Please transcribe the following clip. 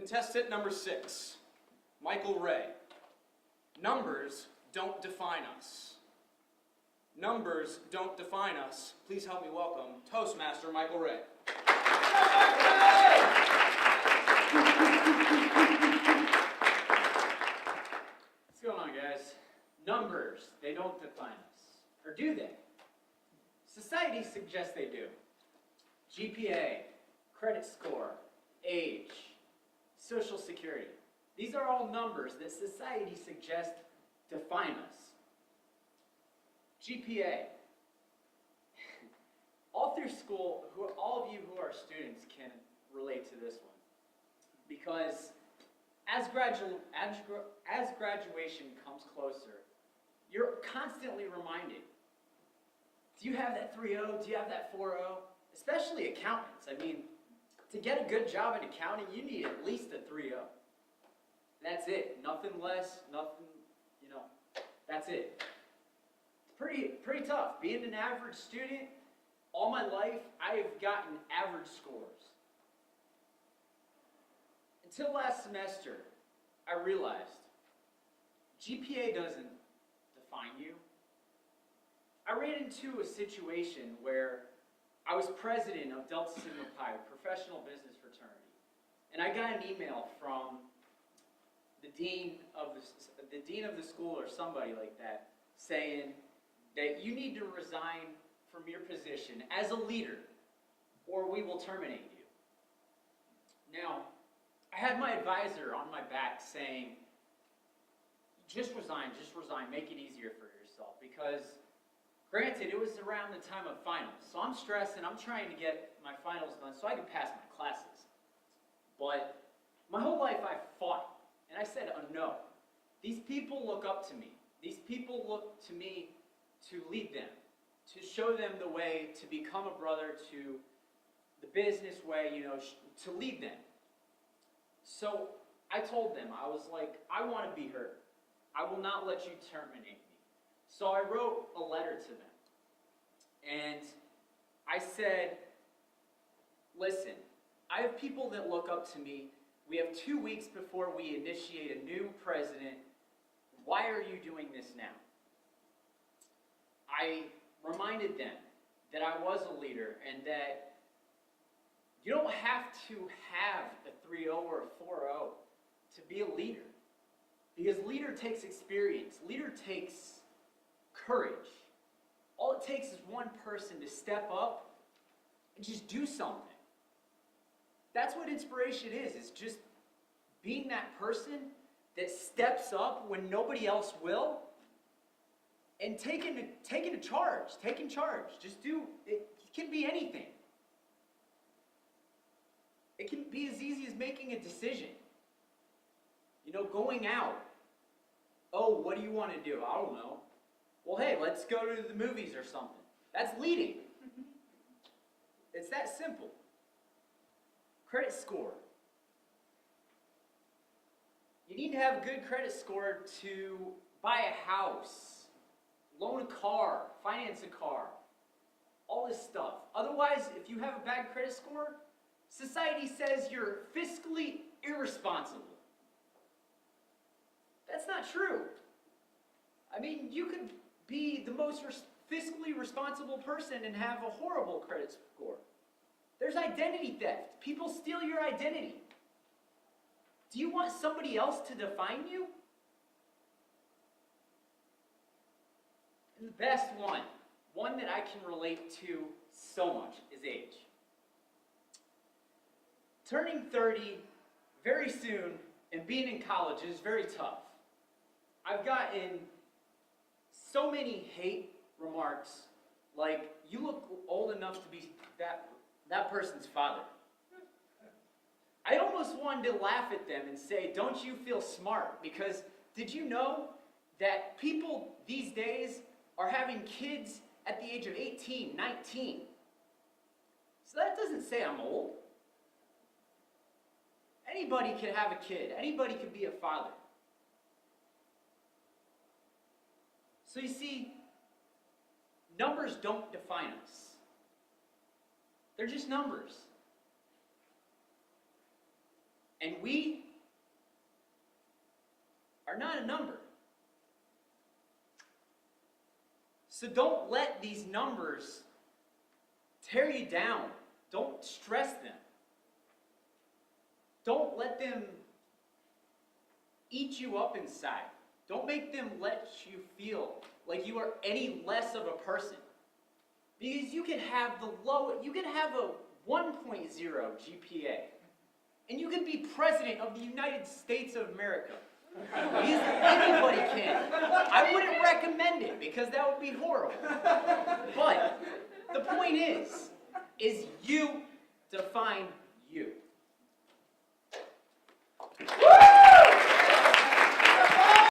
Contestant number 6, Michael Ray. Numbers don't define us. Numbers don't define us. Please help me welcome Toastmaster Michael Ray. What's going on, guys? Numbers, they don't define us. Or do they? Society suggests they do. GPA, credit score, age, Social Security. These are all numbers that society suggests define us. GPA. All through school, all of you who are students can relate to this one. Because as graduation comes closer, you're constantly reminded, do you have that 3.0? Do you have that 4.0? Especially accountants. I mean, to get a good job in accounting, you need at least a 3.0. That's it. Nothing less, nothing, that's it. It's pretty tough. Being an average student, all my life, I have gotten average scores. Until last semester, I realized GPA doesn't define you. I ran into a situation where I was president of Delta Sigma Pi, a professional business fraternity, and I got an email from the dean of the school or somebody like that saying that you need to resign from your position as a leader or we will terminate you. Now, I had my advisor on my back saying, just resign, make it easier for yourself, because granted, it was around the time of finals, so I'm stressed and I'm trying to get my finals done so I can pass my classes. But my whole life I fought, and I said, oh no. These people look up to me. These people look to me to lead them, to show them the way to become a brother, to the business way, to lead them. So I told them, I was like, I want to be heard. I will not let you terminate me. So I wrote a letter to them. And I said, listen, I have people that look up to me. We have 2 weeks before we initiate a new president. Why are you doing this now? I reminded them that I was a leader and that you don't have to have a 3.0 or a 4.0 to be a leader. Because leader takes experience. Leader takes courage. All it takes is one person to step up and just do something. That's what inspiration is. It's just being that person that steps up when nobody else will and taking charge. Just do it. It can be anything. It can be as easy as making a decision. Going out. Oh, what do you want to do? I don't know. Well, hey, let's go to the movies or something. That's leading. It's that simple. Credit score. You need to have a good credit score to buy a house, loan a car, finance a car, all this stuff. Otherwise, if you have a bad credit score, society says you're fiscally irresponsible. That's not true. I mean, you could be the most fiscally responsible person and have a horrible credit score. There's identity theft. People steal your identity. Do you want somebody else to define you? And the best one that I can relate to so much, is age. Turning 30 very soon and being in college is very tough. I've gotten so many hate remarks like, you look old enough to be that person's father. I almost wanted to laugh at them and say, don't you feel smart? Because did you know that people these days are having kids at the age of 18, 19? So that doesn't say I'm old. Anybody could have a kid. Anybody could be a father. So you see, numbers don't define us. They're just numbers. And we are not a number. So don't let these numbers tear you down. Don't stress them. Don't let them eat you up inside. Don't make them let you feel like you are any less of a person. Because you can have a 1.0 GPA, and you can be president of the United States of America. Because anybody can. I wouldn't recommend it because that would be horrible. But the point is you define you.